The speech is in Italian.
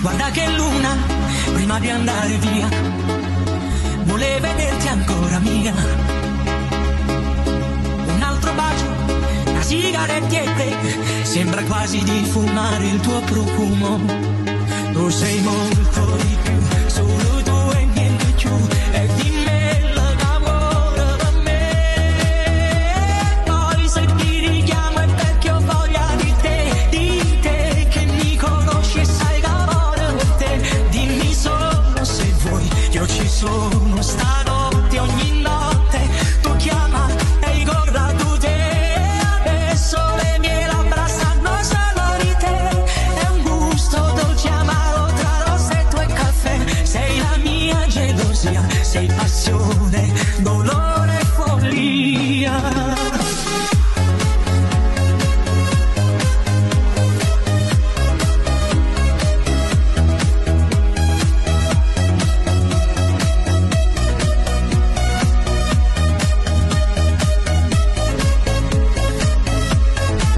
Guarda che luna, prima di andare via, vuole vederti ancora mia. Un altro bacio, una sigarettietta, sembra quasi di fumare il tuo profumo. Tu sei molto